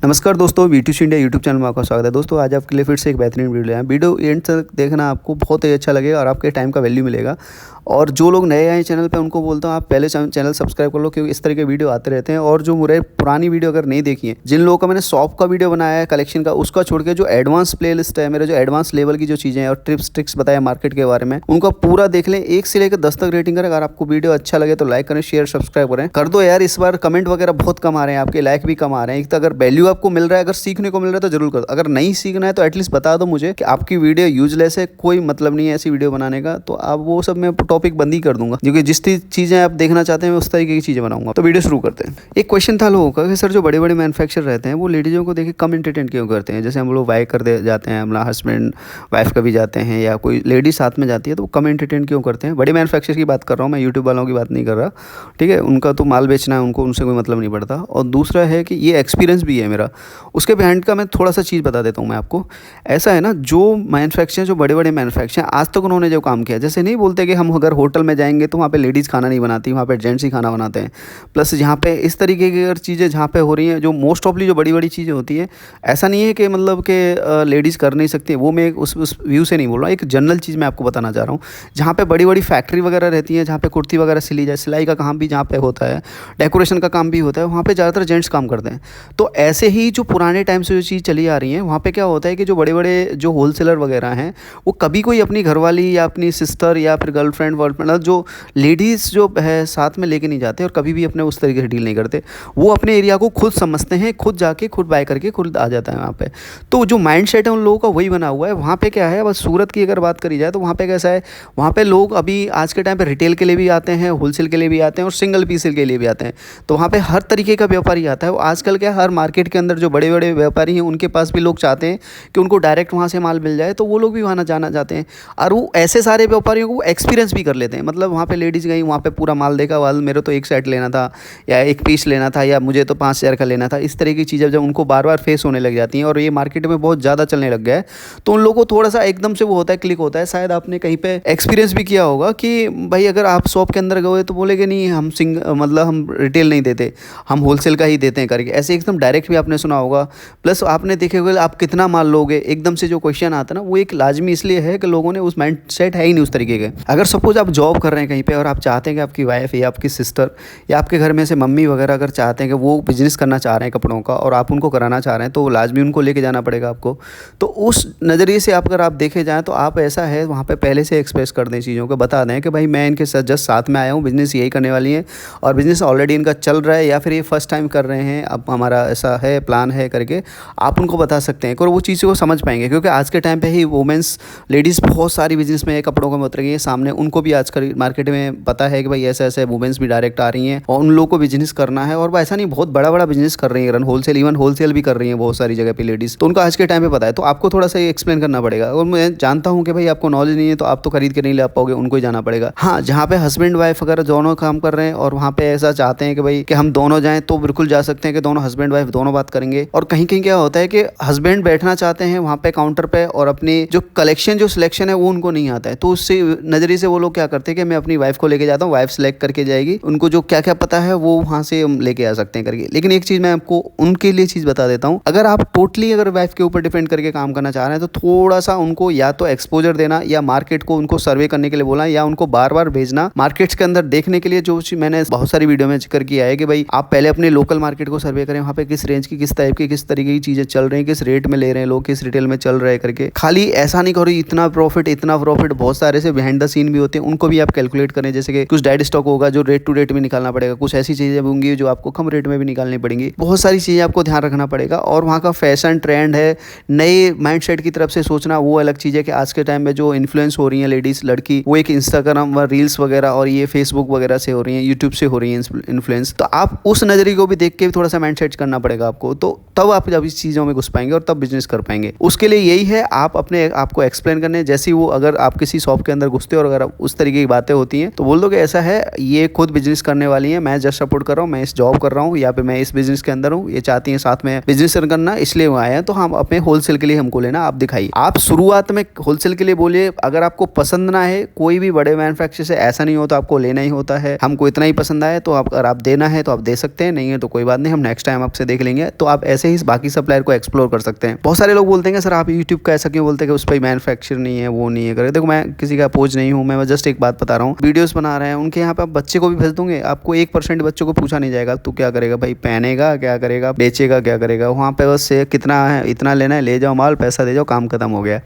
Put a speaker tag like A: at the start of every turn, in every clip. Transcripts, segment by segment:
A: नमस्कार दोस्तों, V2C India YouTube channel में आपका स्वागत है। दोस्तों आज आपके लिए फिर से एक बेहतरीन वीडियो है। वीडियो एंड तक देखना, आपको बहुत ही अच्छा लगेगा और आपके टाइम का वैल्यू मिलेगा। और जो लोग नए आए चैनल पे उनको बोलता हूँ आप पहले चैनल सब्सक्राइब कर लो, क्योंकि इस तरह के वीडियो आते रहते हैं। और जो मेरे पुरानी वीडियो अगर नहीं देखी है, जिन लोगों का मैंने शॉप का वीडियो बनाया है कलेक्शन का, उसका छोड़ के जो एडवांस प्ले लिस्ट है, मेरे जो एडवांस लेवल की जो चीज़ें हैं और टिप्स ट्रिक्स बताया मार्केट के बारे में, उनका पूरा देख लें। 1 से लेकर 10 तक रेटिंग करें। अगर आपको वीडियो अच्छा लगे तो लाइक करें, शेयर सब्सक्राइब करें। कर दो यार, इस बार कमेंट वगैरह बहुत कम आ रहे हैं, आपके लाइक भी कम आ रहे हैं। एक तो अगर वैल्यू आपको मिल रहा है, अगर सीखने को मिल रहा है तो जरूर करो। अगर नहीं सीखना है तो एटलीस्ट बता दो मुझे कि आपकी वीडियो यूजलेस है, कोई मतलब नहीं है ऐसी वीडियो बनाने का, तो आप वो सब मैं टॉपिक बंद ही कर दूंगा। क्योंकि जिस चीज़ें आप देखना चाहते हैं उस तरीके की चीज़ें बनाऊंगा। तो वीडियो शुरू करते हैं। एक क्वेश्चन था लोगों का कि सर जो बड़े बड़े मैन्युफैक्चरर रहते हैं वो लेडीज़ों को देखे कम एंटरटेन क्यों करते हैं। जैसे हम लोग वाइफ कर दे जाते हैं, हमारा हस्बैंड वाइफ कभी जाते हैं या कोई लेडी साथ में जाती है, तो वो कम एंटरटेन क्यों करते हैं। बड़े मैन्युफैक्चरर की बात कर रहा हूँ मैं, यूट्यूब वालों की बात नहीं कर रहा, ठीक है। उनका तो माल बेचना है, उनको उनसे कोई मतलब नहीं पड़ता। और दूसरा है कि ये एक्सपीरियंस भी है मेरा, उसके बिहाइंड का मैं थोड़ा सा चीज़ बता देता हूँ मैं आपको। ऐसा है ना, जो मैन्युफैक्चरर, जो बड़े बड़े मैन्युफैक्चरर आज तक उन्होंने जो काम किया, जैसे नहीं बोलते कि हम अगर होटल में जाएंगे तो वहाँ पे लेडीज़ खाना नहीं बनाती, वहाँ पे जेंट्स ही खाना बनाते हैं। प्लस यहाँ पे इस तरीके की अगर चीज़ें जहाँ पे हो रही हैं, जो मोस्ट ऑफली जो बड़ी बड़ी चीज़ें होती हैं, ऐसा नहीं है कि मतलब कि लेडीज़ कर नहीं सकती, वो मैं उस व्यू से नहीं बोल रहा हूँ। एक जनरल चीज़ मैं आपको बताना चाह रहा हूँ। जहाँ पे बड़ी बड़ी फैक्ट्री वगैरह रहती है, जहाँ पे कुर्ती वगैरह सिली जाए, सिलाई का काम भी जहाँ पे होता है, डेकोरेशन का काम भी होता है, वहाँ पे ज़्यादातर जेंट्स काम करते हैं। तो ऐसे ही जो पुराने टाइम से जो चीज़ चली आ रही है, वहाँ पे क्या होता है कि जो बड़े बड़े जो होलसेलर वगैरह हैं, वो कभी कोई अपनी घरवाली या अपनी सिस्टर या फिर गर्लफ्रेंड वर्लफ्रेंड, जो लेडीज़ जो है साथ में लेके नहीं जाते और कभी भी अपने उस तरीके से डील नहीं करते। वो अपने एरिया को खुद समझते हैं, खुद जाके खुद बाय करके खुद आ जाता है वहाँ पे। तो जो माइंड सेट है उन लोगों का वही बना हुआ है। वहाँ पे क्या है, बस सूरत की अगर बात करी जाए तो वहाँ पे कैसा है, वहाँ पे लोग अभी आज के टाइम पे रिटेल के लिए भी आते हैं, होलसेल के लिए भी आते हैं और सिंगल पीस के लिए भी आते हैं। तो वहाँ पे हर तरीके का व्यापारी आता है। वो आजकल क्या, हर मार्केट के अंदर जो बड़े बड़े व्यापारी हैं उनके पास भी लोग चाहते हैं कि उनको डायरेक्ट वहाँ से माल मिल जाए, तो वो लोग भी वहाँ जाना चाहते हैं। और वो ऐसे सारे व्यापारियों को एक्सपीरियंस भी कर लेते हैं। मतलब वहाँ पे लेडीज़ गई, वहाँ पे पूरा माल देखा, वाल मेरे तो एक सेट लेना था या एक पीस लेना था या मुझे तो 5,000 का लेना था, इस तरह की चीज़ें जब उनको बार बार फेस होने लग जाती हैं और ये मार्केट में बहुत ज़्यादा चलने लग गया है, तो उन लोगों को थोड़ा सा एकदम से वो होता है, क्लिक होता है। शायद आपने कहीं पे एक्सपीरियंस भी किया होगा कि भाई अगर आप शॉप के अंदर गए तो बोलेगे नहीं हम मतलब हम रिटेल नहीं देते, हम होलसेल का ही देते हैं करके, ऐसे एकदम डायरेक्ट भी आपने सुना होगा। प्लस आपने देखे होगा आप कितना माल लोगे, एकदम से जो क्वेश्चन आता है ना, वो एक लाजमी इसलिए है कि लोगों ने उस माइंड सेट है ही नहीं उस तरीके के। अगर सपोज आप जॉब कर रहे हैं कहीं पे और आप चाहते हैं कि आपकी वाइफ या आपकी सिस्टर या आपके घर में से मम्मी वगैरह अगर चाहते हैं कि वो बिजनेस करना चाह रहे हैं कपड़ों का और आप उनको कराना चाह रहे हैं, तो लाजमी उनको लेके जाना पड़ेगा आपको। तो उस नज़रिए से अगर आप देखे जाएँ तो आप ऐसा है वहाँ पे पहले से एक्सप्रेस कर दें, चीज़ों को बता दें कि भाई मैं इनके साथ जस्ट साथ में आया हूँ, बिज़नेस यही करने वाली है और बिज़नेस ऑलरेडी इनका चल रहा है या फिर ये फर्स्ट टाइम कर रहे हैं, अब हमारा ऐसा है प्लान है करके आप उनको बता सकते हैं और वो चीज़ों को समझ पाएंगे। क्योंकि आज के टाइम पे ही वुमेंस लेडीज़ बहुत सारी बिज़नेस में कपड़ों में उतर गई है सामने, उनको भी आजकल मार्केट में पता है कि भाई ऐसे ऐसे वुमेंस भी डायरेक्ट आ रही हैं और उन लोगों को बिजनेस करना है। और वो ऐसा नहीं, बहुत बड़ा बड़ा बिजनेस कर रही है, रन होलसेल, इवन होलसेल भी कर रही है बहुत सारी जगह पे लेडीज़, तो उनको आज के टाइम पे पता है। तो आपको थोड़ा सा एक्सप्लेन करना पड़ेगा। और मैं जानता हूँ कि भाई आपको नॉलेज नहीं है तो आप तो खरीद के नहीं ले पाओगे, उनको ही जाना पड़ेगा। हाँ, जहाँ पे हस्बैंड वाइफ अगर दोनों काम कर रहे हैं और वहाँ पे ऐसा चाहते हैं कि भाई कि हम दोनों जाएं, तो बिल्कुल जा सकते हैं कि दोनों हस्बैंड वाइफ दोनों बात करेंगे। और कहीं कहीं क्या होता है कि हस्बैंड बैठना चाहते हैं वहाँ पे काउंटर पे और अपनी जो कलेक्शन जो सिलेक्शन है वो उनको नहीं आता है, तो उससे नजरिए से वो लोग क्या करते हैं कि मैं अपनी वाइफ को लेके जाता हूँ, वाइफ सेलेक्ट करके जाएगी, उनको जो क्या क्या पता है वो वहाँ से लेके आ सकते हैं करके। लेकिन एक चीज़ मैं आपको उनके लिए चीज़ बता देता हूँ, अगर आप टोटली अगर वाइफ के ऊपर डिपेंड करके काम करना चाह रहे हैं तो थोड़ा सा उनको या तो एक्सपोजर देना या मार्केट को उनको सर्वे करने के लिए बोलना या उनको बार बार भेजना मार्केट्स के अंदर देखने के लिए। जो मैंने बहुत सारी वीडियो में जिक्र किया है कि भाई आप पहले अपने लोकल मार्केट को सर्वे करें, वहाँ पे किस रेंज की, किस टाइप की, किस तरीके की चीज़ें चल रही हैं, किस रेट में ले रहे हैं लोग, किस रिटेल में चल रहे हैं करके। खाली ऐसा नहीं करो इतना प्रॉफिट इतना प्रॉफिट, बहुत सारे से बिहाइंड द सीन भी होते हैं, उनको भी आप कैलकुलेट करें। जैसे कि कुछ डेड स्टॉक होगा जो रेट टू रेट में निकालना पड़ेगा, कुछ ऐसी चीज़ें होंगी जो आपको कम रेट में भी निकालनी पड़ेंगी, बहुत सारी चीज़ें आपको ध्यान रखना पड़ेगा। और वहाँ का फैशन ट्रेंड है, नए माइंडसेट की तरफ से सोचना, वो अलग चीज़ है कि आज के टाइम में जो इन्फ्लुएंस हो रही है लेडीज़ लड़की, वो एक इंस्टाग्राम व रील्स वगैरह और ये फेसबुक वगैरह से हो रही है, यूट्यूब से हो रही है इन्फ्लुएंस। तो आप उस नज़रिए को भी देख के थोड़ा सा माइंड सेट करना पड़ेगा आपको, तो तब आप जब इस चीज़ों में घुस पाएंगे और तब बिजनेस कर पाएंगे। उसके लिए यही है, आप अपने आपको एक्सप्लेन करने, जैसी वो अगर आप किसी शॉप के अंदर घुसते हो और अगर उस तरीके की बातें होती हैं तो बोल दो कि ऐसा है, ये खुद बिजनेस करने वाली है, मैं जस्ट सपोर्ट कर रहा हूँ, मैं इस जॉब कर रहा हूँ या फिर मैं इस बिजनेस के अंदर हूँ, ये चाहती हैं साथ में बिजनेस करना, इसलिए वो आए हैं, तो हम अपने होलसेल के लिए हमको लेना, आप दिखाइए। आप शुरुआत में होलसेल के लिए बोलिए, अगर आपको पसंद ना है कोई भी बड़े मैन्युफैक्चरर से, ऐसा नहीं होता आपको लेना ही होता है, हमको इतना ही पसंद आए तो अगर आप देना है तो आप दे सकते हैं, नहीं है तो कोई बात नहीं, हम नेक्स्ट टाइम आपसे देख लेंगे। है तो आप ऐसे ही बाकी सप्लायर को एक्सप्लोर कर सकते हैं। बहुत सारे लोग बोलते हैं कि सर आप यूट्यूब का ऐसा क्यों बोलते हैं कि उस पर मैन्युफैक्चर नहीं है, वो नहीं है करे। देखो मैं किसी का अपोज नहीं हूँ, मैं जस्ट एक बात बता रहा हूँ। वीडियोस बना रहे हैं उनके यहाँ पे आप बच्चे को भी भेज दूंगे, आपको 1% बच्चों को पूछा नहीं जाएगा तू क्या करेगा भाई, पहनेगा क्या करेगा, बेचेगा क्या करेगा। वहाँ पे बस कितना है, इतना लेना है, ले जाओ माल, पैसा दे जाओ, काम खत्म हो गया।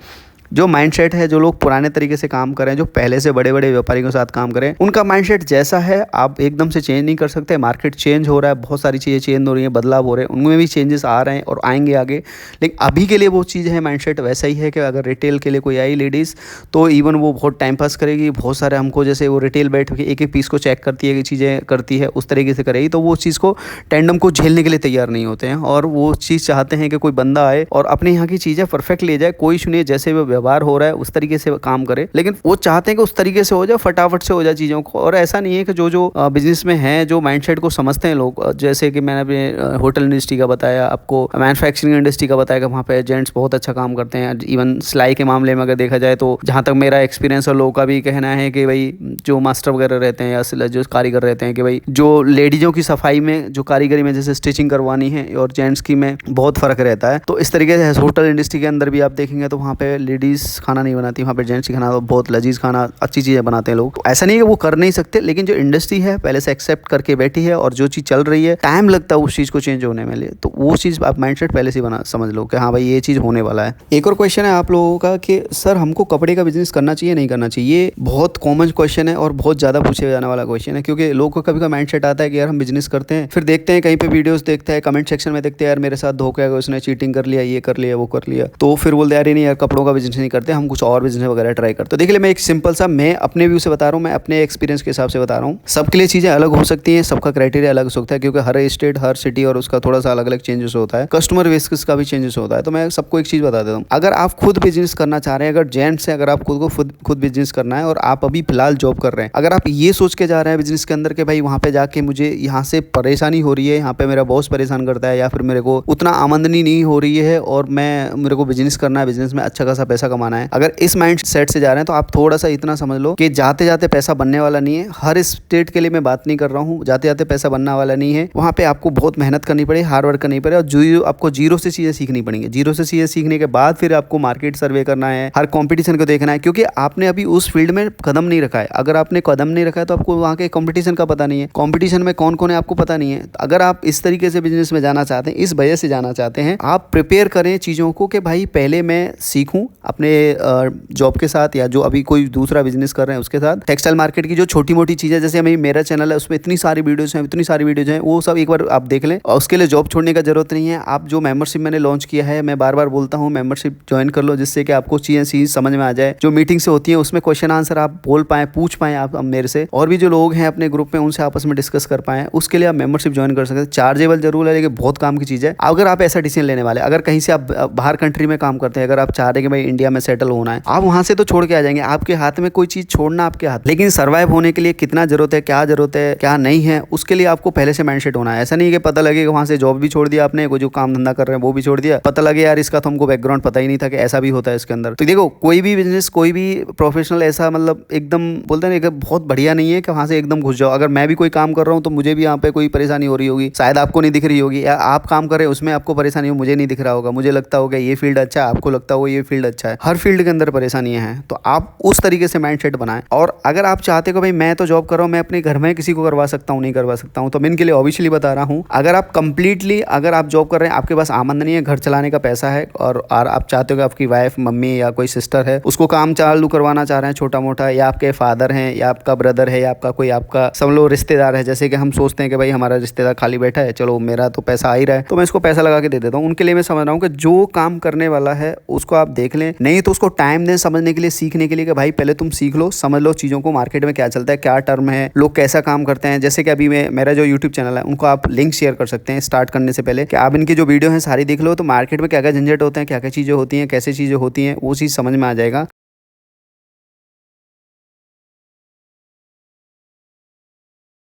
A: जो माइंडसेट है, जो लोग पुराने तरीके से काम करें, जो पहले से बड़े बड़े व्यापारियों के साथ काम करें, उनका माइंडसेट जैसा है आप एकदम से चेंज नहीं कर सकते। मार्केट चेंज हो रहा है, बहुत सारी चीज़ें चेंज हो रही हैं, बदलाव हो रहे हैं, उनमें भी चेंजेस आ रहे हैं और आएंगे आगे। लेकिन अभी के लिए वो चीज़ है, माइंडसेट वैसा ही है कि अगर रिटेल के लिए कोई आई लेडीज़ तो इवन वो बहुत टाइम पास करेगी, बहुत सारे हमको जैसे वो रिटेल बैठ के एक एक पीस को चेक करती है कि चीज़ें करती है उस तरीके से करेगी, तो वो चीज़ को टैंडम को झेलने के लिए तैयार नहीं होते हैं। और वो चीज़ चाहते हैं कि कोई बंदा आए और अपने यहाँ की चीज़ें परफेक्ट ले जाए, कोई सुनिए जैसे वो व्यवहार हो रहा है उस तरीके से काम करे। लेकिन वो चाहते हैं कि उस तरीके से हो जाए, फटाफट से हो जाए चीज़ों को। और ऐसा नहीं है कि जो जो बिजनेस में है, जो माइंडसेट को समझते हैं लोग, जैसे कि मैंने अपने होटल इंडस्ट्री का बताया, आपको मैन्युफैक्चरिंग इंडस्ट्री का बताया कि वहाँ पे जेंट्स बहुत अच्छा काम करते हैं। इवन सिलाई के मामले में अगर देखा जाए तो जहाँ तक मेरा एक्सपीरियंस और लोगों का भी कहना है कि भाई जो मास्टर वगैरह रहते हैं या जो कारीगर रहते हैं कि भाई जो लेडीज़ों की सफाई में, जो कारीगरी में जैसे स्टिचिंग करवानी है और जेंट्स की में बहुत फ़र्क रहता है। तो इस तरीके से होटल इंडस्ट्री के अंदर भी आप देखेंगे तो वहाँ पे लेडीज़ खाना नहीं बनाती, वहाँ पे जेंट्स ही खाना, बहुत लजीज खाना, अच्छी चीज़ें बनाते हैं लोग। तो ऐसा नहीं है कि वो कर नहीं सकते, लेकिन जो इंडस्ट्री है पहले से एक्सेप्ट करके बैठी है और जो चीज़ चल रही है टाइम लगता है उस चीज़ को चेंज होने में लिए, तो वो चीज़ आप माइंडसेट पहले से बना समझ लो कि हाँ भाई ये चीज़ होने वाला है। एक और क्वेश्चन है आप लोगों का कि सर हमको कपड़े का बिजनेस करना चाहिए नहीं करना चाहिए। ये बहुत कॉमन क्वेश्चन है और बहुत ज़्यादा पूछे जाने वाला क्वेश्चन है, क्योंकि लोगों को कभी का माइंडसेट आता है कि यार हम बिजनेस करते हैं, फिर देखते हैं कहीं पे वीडियोस देखते हैं, कमेंट सेक्शन में देखते हैं यार मेरे साथ धोखा है, उसने चीटिंग कर लिया, ये कर लिया, वो कर लिया, तो फिर बोलते यार नहीं यार कपड़ों का बिजनेस नहीं करते, हम कुछ और बिजनेस वगैरह ट्राई करते। तो देखिए मैं एक सिंपल सा, मैं अपने व्यू से बता रहा हूँ, मैं अपने एक्सपीरियंस के हिसाब से बता रहा हूँ। सबके लिए चीज़ें अलग हो सकती हैं, सबका क्राइटेरिया अलग हो सकता है, क्योंकि हर स्टेट, हर सिटी और उसका थोड़ा सा अलग अलग चेंजेस होता है, कस्टमर बेसिस का भी चेंजेस होता है। तो मैं सबको एक चीज़ बता देता हूँ, अगर आप खुद बिजनेस करना चाह रहे हैं, अगर जेंट्स है, अगर आप खुद को खुद बिजनेस करना है और आप अभी फिलहाल जॉब कर रहे हैं, अगर आप ये सोच के जा रहे हैं बिजनेस के अंदर कि भाई वहाँ पे जाके मुझे यहाँ से परेशानी हो रही है, यहाँ पे मेरा बॉस परेशान करता है, या फिर मेरे को उतना आमदनी नहीं हो रही है और मेरे को बिजनेस करना है, बिजनेस में अच्छा खासा पैसा कमाना है, अगर इस माइंड सेट से जा रहे हैं तो आप थोड़ा सा इतना समझ लो कि जाते जाते पैसा बनने वाला नहीं है। हर स्टेट के लिए मैं बात नहीं कर रहा हूँ, जाते जाते पैसा बनने वाला नहीं है। वहाँ पे आपको बहुत मेहनत करनी पड़ेगी, हार्ड वर्क करनी पड़ेगी, और आपको जीरो से चीज़ें सीखनी पड़ेंगी। जीरो से चीज़ें सीखने के बाद फिर आपको मार्केट सर्वे करना है, हर कॉम्पिटिशन को देखना है, क्योंकि आपने अभी उस फील्ड में कदम नहीं रखा है। अगर आपने कदम नहीं रखा है तो आपको वहाँ के कॉम्पिटिशन का पता नहीं है, कॉम्पिटिशन में कौन कौन है आपको पता नहीं है। अगर आप इस तरीके से बिजनेस में जाना चाहते हैं, इस वजह से जाना चाहते हैं, आप प्रिपेयर करें चीज़ों को कि भाई पहले मैं सीखूं अपने जॉब के साथ, या जो अभी कोई दूसरा बिजनेस कर रहे हैं उसके साथ। टेक्सटाइल मार्केट की जो छोटी मोटी चीज़ें, जैसे अभी मेरा चैनल है उसमें इतनी सारी वीडियोज़ हैं, इतनी सारी वीडियोज़ हैं, वो सब एक बार आप देख लें। और उसके लिए जॉब छोड़ने का जरूरत नहीं है। आप जो मेंबरशिप मैंने लॉन्च किया है, मैं बार बार बोलता हूँ मेंबरशिप ज्वाइन कर लो, जिससे कि आपको चीज़ें समझ में आ जाए। जो मीटिंग से होती है उसमें क्वेश्चन आंसर आप बोल पाएँ, पूछ पाएँ आप मेरे से, और भी जो लोग हैं अपने ग्रुप में उनसे आपस में डिस्कस कर पाएँ, उसके लिए आप मेंबरशिप ज्वाइन कर सकते हैं। चार्जेबल जरूर है, लेकिन बहुत काम की चीज़ है। अगर आप ऐसा डिसीजन लेने वाले, अगर कहीं से आप बाहर कंट्री में काम करते हैं, अगर आप चाह रहे हैं कि भाई इंडिया में सेटल होना है, आप वहाँ से तो छोड़ के आ जाएंगे, आपके हाथ में कोई चीज़ छोड़ना आपके हाथ, लेकिन सर्वाइव होने के लिए कितना जरूरत है, क्या जरूरत है, क्या नहीं है, उसके लिए आपको पहले से माइंडसेट होना है। ऐसा नहीं है कि पता लगे कि वहाँ से जॉब भी छोड़ दिया आपने, वो जो काम धंधा कर रहे हैं वो भी छोड़ दिया, पता लगे यार इसका तो हमको बैकग्राउंड पता ही नहीं था कि ऐसा भी होता है इसके अंदर। तो देखो कोई भी बिजनेस, कोई भी प्रोफेशनल ऐसा मतलब एकदम बोलते हैं बहुत बढ़िया नहीं है कि वहाँ से एकदम घुस जाओ। अगर मैं भी कोई काम कर रहा हूँ तो मुझे भी यहाँ पे कोई परेशानी हो रही होगी, शायद आपको नहीं दिख रही होगी, या आप काम कर रहे हैं उसमें आपको परेशानी हो, मुझे नहीं दिख रहा होगा, मुझे लगता होगा ये फील्ड अच्छा है, आपको लगता होगा ये फील्ड अच्छा है। हर फील्ड के अंदर परेशानियां हैं, तो आप उस तरीके से माइंडसेट बनाएं। और अगर आप चाहते हो भाई मैं तो जॉब कर रहा हूँ, मैं अपने घर में किसी को करवा सकता हूँ, नहीं करवा सकता हूँ, तो मैं इनके लिए ऑब्वियसली बता रहा हूँ, अगर आप कंप्लीटली, अगर आप जॉब कर रहे हैं, आपके पास आमदनी है, घर चलाने का पैसा है, और आप चाहते हो कि आपकी वाइफ, मम्मी या कोई सिस्टर है उसको काम चालू करवाना चाह रहे हैं छोटा मोटा, या आपके फादर हैं, या आपका ब्रदर है, या आपका कोई आपका सब लोग रिश्तेदार है, जैसे कि हम सोचते हैं कि भाई हमारा रिश्तेदार खाली बैठा है, चलो मेरा तो पैसा आ ही रहा है तो मैं इसको पैसा लगा के दे देता हूँ, उनके लिए मैं समझ रहा हूँ कि जो काम करने वाला है उसको आप देख लें, नहीं तो उसको टाइम दें समझने के लिए, सीखने के लिए, कि भाई पहले तुम सीख लो, समझ लो चीज़ों को, मार्केट में क्या चलता है, क्या टर्म है, लोग कैसा काम करते हैं। जैसे कि अभी मेरा जो यूट्यूब चैनल है उनको आप लिंक शेयर कर सकते हैं स्टार्ट करने से पहले, कि आप इनकी जो वीडियो है सारी देख लो, तो मार्केट में क्या क्या झंझट होते हैं, क्या क्या चीज़ें होती हैं, कैसे चीज़ें होती हैं, वो चीज़ समझ में आ जाएगा।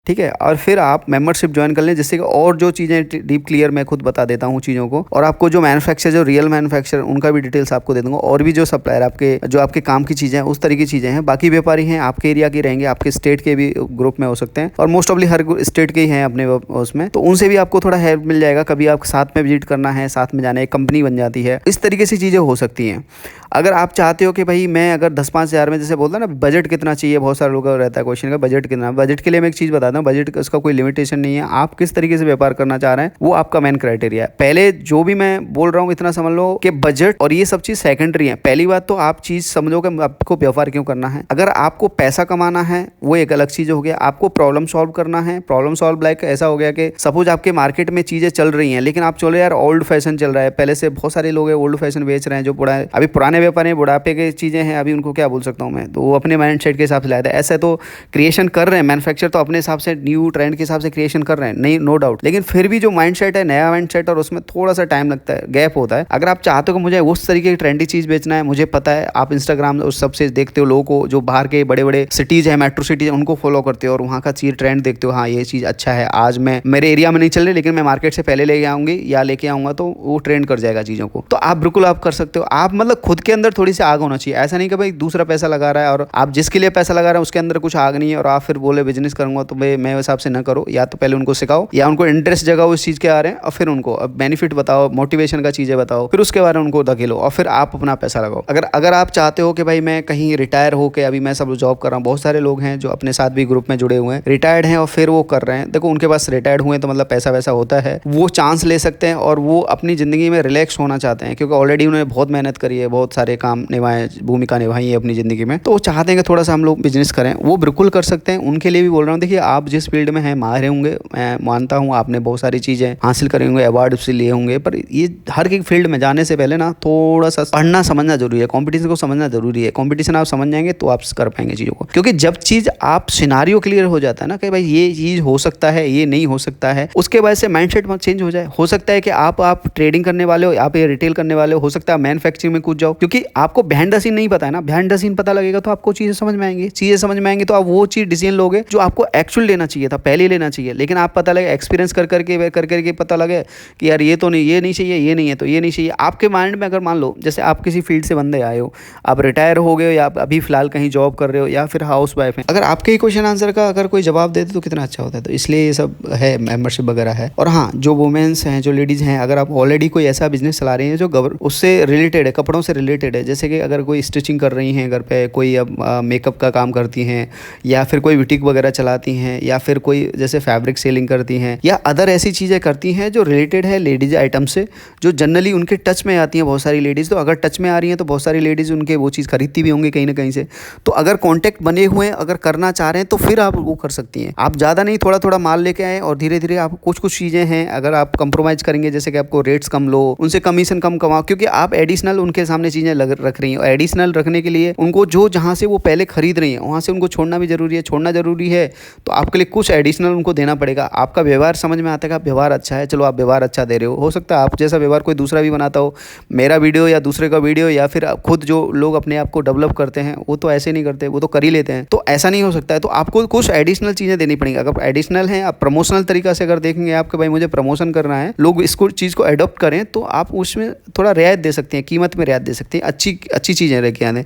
A: ठीक है। और फिर आप मेंबरशिप ज्वाइन कर लें, जिससे कि और जो चीज़ें डीप क्लियर मैं खुद बता देता हूँ चीज़ों को, और आपको जो मैन्युफैक्चर, जो रियल मैन्युफैक्चर, उनका भी डिटेल्स आपको दे दूंगा, और भी जो सप्लायर आपके जो आपके काम की चीज़ें हैं उस तरीके की चीज़ें हैं। बाकी व्यापारी हैं आपके एरिया के रहेंगे, आपके स्टेट के भी ग्रुप में हो सकते हैं, और मोस्ट ऑफली हर स्टेट के ही हैं अपने उसमें, तो उनसे भी आपको थोड़ा हेल्प मिल जाएगा। कभी आप साथ में विजिट करना है, साथ में जाना है, कंपनी बन जाती है, इस तरीके से चीज़ें हो सकती हैं। अगर आप चाहते हो कि भाई मैं अगर 10-5 हज़ार में, जैसे बोलता ना बजट कितना चाहिए, बहुत सारे लोगों का रहता है क्वेश्चन का बजट कितना। बजट के लिए मैं एक चीज़ बताता हूँ, बजट उसका कोई लिमिटेशन नहीं है। आप किस तरीके से व्यापार करना चाह रहे हैं वो आपका मेन क्राइटेरिया है। पहले जो भी मैं बोल रहा हूँ इतना समझ लो कि बजट और ये सब चीज़ सेकेंडरी है। पहली बात तो आप चीज़ समझो कि आपको व्यापार क्यों करना है। अगर आपको पैसा कमाना है वो एक अलग चीज़ हो गया, आपको प्रॉब्लम सॉल्व करना है। प्रॉब्लम सॉल्व लाइक ऐसा हो गया कि सपोज आपके मार्केट में चीज़ें चल रही हैं, लेकिन आप चलो यार ओल्ड फैशन चल रहा है, पहले से बहुत सारे लोग हैं ओल्ड फैशन बेच रहे हैं, जो अभी पुराने व्यापारी हैं, बुढ़ापे के चीज़ें हैं, अभी उनको क्या बोल सकता हूँ मैं, तो वो अपने माइंड सेट के हिसाब से लाया था। ऐसा तो क्रिएशन कर रहे हैं मैन्युफैक्चर, तो अपने हिसाब से न्यू ट्रेंड के हिसाब से क्रिएशन कर रहे हैं, नहीं नो डाउट, लेकिन फिर भी जो माइंड सेट है नया माइंड सेट, और उसमें थोड़ा सा टाइम लगता है, गैप होता है। अगर आप चाहते हो कि मुझे उस तरीके की ट्रेंडी चीज़ बेचना है, मुझे पता है आप इंस्टाग्राम उस सबसे देखते हो लोगों को, जो बाहर के बड़े बड़े सिटीज़ है, मेट्रो सिटीज़, उनको फॉलो करते हो और वहाँ का चीज़ ट्रेंड देखते हो, हाँ ये चीज़ अच्छा है, आज मैं मेरे एरिया में नहीं चल रही लेकिन मैं मार्केट से पहले लेके आऊँगी या लेके आऊँगा, तो वो ट्रेंड कर जाएगा चीज़ों को। तो आप बिल्कुल आप कर सकते हो। आप मतलब खुद के अंदर थोड़ी सी आग होना चाहिए। ऐसा नहीं कि भाई दूसरा पैसा लगा रहा है और आप जिसके लिए पैसा लगा रहे हैं उसके अंदर कुछ आग नहीं है, और आप फिर बोले बिजनेस करूंगा, तो भाई मैं हिसाब से ना करो। या तो पहले उनको सिखाओ या उनको इंटरेस्ट जगाओ इस चीज़ के आ रहे हैं, और फिर उनको अब बेनिफिट बताओ, मोटिवेशन का चीज़ें बताओ, फिर उसके बारे में उनको धकेलो, और फिर आप अपना पैसा लगाओ। अगर आप चाहते हो कि भाई मैं कहीं रिटायर होकर, अभी मैं सब जॉब कर रहा हूँ, बहुत सारे लोग हैं जो अपने साथ भी ग्रुप में जुड़े हुए हैं, रिटायर्ड हैं और फिर वो कर रहे हैं, देखो उनके पास रिटायर्ड हुए तो मतलब पैसा वैसा होता है, वो चांस ले सकते हैं, और वो अपनी ज़िंदगी में रिलैक्स होना चाहते हैं, क्योंकि ऑलरेडी उन्होंने बहुत मेहनत करी है, बहुत सारे काम निभाए, भूमिका निभाई है अपनी ज़िंदगी में, तो वो चाहते हैं कि थोड़ा सा हम लोग बिजनेस करें, वो बिल्कुल कर सकते हैं। उनके लिए भी बोल रहा हूँ, देखिए आप जिस फील्ड में हैं माहिर होंगे, मैं मानता हूँ आपने बहुत सारी चीज़ें हासिल करी होंगे, अवार्ड से लिए होंगे, पर ये हर एक फील्ड में जाने से पहले ना थोड़ा सा पढ़ना समझना जरूरी है, कॉम्पिटिशन को समझना जरूरी है। कॉम्पिटिशन आप समझ जाएंगे तो आप कर पाएंगे चीज़ों को, क्योंकि जब चीज़ आप सिनारियो क्लियर हो जाता है ना कि भाई ये चीज़ हो सकता है, ये नहीं हो सकता है, उसके बाद से माइंडसेट चेंज हो जाए। हो सकता है कि आप ट्रेडिंग करने वाले हो, आप ये रिटेल करने वाले हो सकता है मैन्युफैक्चरिंग में कूद जाओ, क्योंकि आपको बिहाइंड द सीन नहीं पता है ना। बिहाइंड द सीन पता लगेगा तो आपको चीज़ें समझ में आएंगी, चीज़ें समझ में आएंगी तो आप वो चीज़ डिसीजन लोगे जो आपको एक्चुअल लेना चाहिए था, पहले लेना चाहिए। लेकिन आप पता लगे एक्सपीरियंस कर करके पता लगे कि यार ये तो नहीं, ये नहीं चाहिए, ये नहीं है तो ये नहीं चाहिए। आपके माइंड में अगर मान लो जैसे आप किसी फील्ड से बंदे आए हो, आप रिटायर हो गए, या आप अभी फिलहाल कहीं जॉब कर रहे हो, या फिर हाउस वाइफ है, अगर आपके ही क्वेश्चन आंसर का अगर कोई जवाब दे दे तो कितना अच्छा होता है। तो इसलिए ये सब है, मेंबरशिप वगैरह है। और हाँ, जो वुमेन्स हैं, जो लेडीज़ हैं, अगर आप ऑलरेडी कोई ऐसा बिजनेस चला रही हैं जो उससे रिलेटेड है, कपड़ों से रिलेटेड है, जैसे कि अगर कोई स्टिचिंग कर रही हैं घर पे, कोई मेकअप का काम करती हैं, या फिर कोई बुटीक वगैरह चलाती हैं, या फिर कोई जैसे फैब्रिक सेलिंग करती हैं, या अदर ऐसी चीज़ें करती हैं जो रिलेटेड है लेडीज़ आइटम से, जो जनरली उनके टच में आती हैं बहुत सारी लेडीज़। तो अगर टच में आ रही हैं तो बहुत सारी लेडीज़ उनके वो चीज़ खरीदती भी होंगी कहीं ना कहीं से। तो अगर कॉन्टैक्ट बने हुए हैं, अगर करना चाह रहे हैं तो फिर आप वो कर सकती हैं। आप ज़्यादा नहीं, थोड़ा थोड़ा माल लेके आएँ, और धीरे धीरे आप कुछ चीज़ें हैं अगर आप कंप्रोमाइज़ करेंगे, जैसे कि आपको रेट्स कम लो, उनसे कमीशन कम कमाओ, क्योंकि आप एडिशनल उनके सामने चीज़ें रख रही हैं, और एडिशनल रखने के लिए उनको जो जहाँ से वो पहले खरीद रही हैं वहाँ से उनको छोड़ना भी ज़रूरी है। छोड़ना ज़रूरी है तो आपके लिए कुछ एडिशनल उनको देना पड़ेगा। आपका व्यवहार समझ में आता है कि आप व्यवहार अच्छा है, चलो आप व्यवहार अच्छा दे रहे हो सकता है आप जैसा व्यवहार कोई दूसरा भी बनाता हो, मेरा वीडियो या दूसरे का वीडियो, या फिर खुद जो लोग अपने आप को डेवलप करते हैं वो तो ऐसे नहीं करते, वो तो कर ही लेते हैं। तो ऐसा नहीं हो सकता है, तो आपको कुछ एडिशनल चीज़ें देनी पड़ेंगी। अगर एडिशनल हैं, आप प्रमोशनल तरीका से अगर देखेंगे आपके भाई मुझे प्रमोशन करना है, लोग इसको चीज़ को अडॉप्ट करें, तो आप उसमें थोड़ा रियायत दे सकते हैं, कीमत में रियायत दे सकते हैं, अच्छी चीज़ें लेके आने।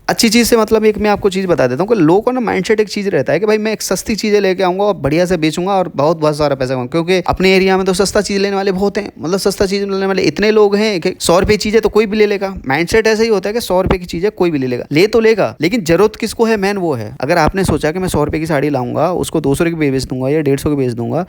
A: अच्छी चीज़ से मतलब एक मैं आपको चीज़ बता देता हूँ कि लोगों का ना माइंडसेट एक चीज़ रहता है कि भाई मैं एक सस्ती चीज़ें लेके आऊँगा और बढ़िया से बेचूंगा और बहुत सारा पैसा कमाऊंगा, क्योंकि अपने एरिया में तो सस्ता चीज़ लेने वाले बहुत हैं, मतलब सस्ता चीज़ लेने वाले इतने लोग हैं कि 100 रुपये चीज़ है तो कोई भी ले लेगा। माइंडसेट ऐसा ही होता है कि 100 रुपये की चीज़ है कोई भी ले लेगा, ले तो लेगा, लेकिन जरूरत किसको है, मैन वो है। अगर आपने सोचा कि मैं 100 रुपये की साड़ी लाऊंगा, उसको 200 की बेच दूंगा या 150 की बेच दूंगा,